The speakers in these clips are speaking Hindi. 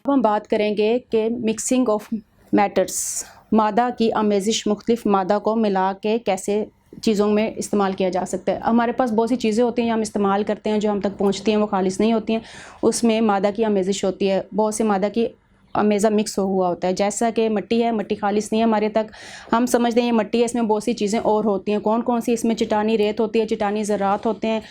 अब हम बात करेंगे कि मिक्सिंग ऑफ मैटर्स, मादा की आमेज़िश, मुख्तलिफ मादा को मिला के कैसे चीज़ों में इस्तेमाल किया जा सकता है। हमारे पास बहुत सी चीज़ें होती हैं हम इस्तेमाल करते हैं, जो हम तक पहुंचती हैं वो खालिस नहीं होती हैं, उसमें मादा की आमेज़िश होती है, बहुत से मादा की अमेज़ा मिक्स हुआ होता है। जैसा कि मट्टी है, मट्टी खालिस नहीं है हमारे तक, हम समझते हैं ये मट्टी है, इसमें बहुत सी चीज़ें और होती हैं। कौन कौन सी? इसमें चट्टानी रेत होती है, चट्टानी ज़रात होते हैं,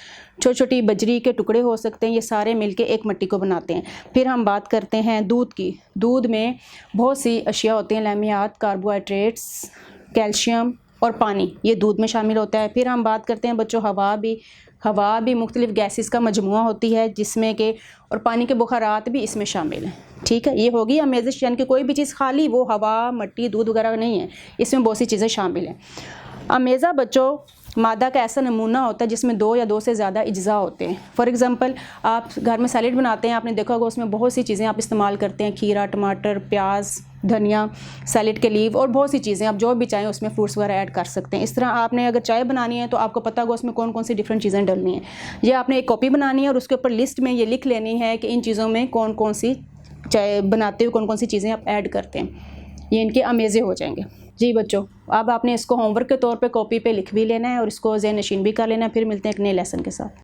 छोटी छोटी बजरी के टुकड़े हो सकते हैं, ये सारे मिलके एक मट्टी को बनाते हैं। फिर हम बात करते हैं दूध की। दूध में बहुत सी अशिया होती हैं, लैमियात, कार्बोहाइड्रेट्स, कैल्शियम और पानी, ये दूध में शामिल होता है। फिर हम बात करते हैं बच्चों हवा भी मुख्तलिफ गैसेस का मजमुआ होती है, जिसमें के और पानी के बुखारात भी इसमें शामिल हैं। ठीक है, ये होगी अमेज़िश, यानी कि कोई भी चीज़ खाली वो हवा, मट्टी, दूध वगैरह नहीं है, इसमें बहुत सी चीज़ें शामिल हैं। अमेज़ा बच्चों मादा का ऐसा नमूना होता है जिसमें 2 या 2 से ज़्यादा अज्जा होते हैं। फॉर एग्ज़ाम्पल, आप घर में सैलेड बनाते हैं, आपने देखा होगा उसमें बहुत सी चीज़ें आप इस्तेमाल करते हैं, खीरा, टमाटर, प्याज, धनिया, सैलेड के लीव और बहुत सी चीज़ें, आप जो भी चाहें उसमें फ्रूट्स वगैरह ऐड कर सकते हैं। इस तरह आपने अगर चाय बनानी है तो आपको पता होगा उसमें कौन कौन सी डिफरेंट चीज़ें डलनी है। ये आपने एक कॉपी बनानी है और उसके ऊपर लिस्ट में ये लिख लेनी है कि इन चीज़ों में कौन कौन सी चाय बनाते हुए कौन कौन सी चीज़ें आप ऐड करते हैं, ये इनके अमेज़े हो जाएंगे। जी बच्चों, अब आपने इसको होमवर्क के तौर पे कॉपी पे लिख भी लेना है और इसको ज़हन नशीन भी कर लेना है। फिर मिलते हैं एक नए लेसन के साथ।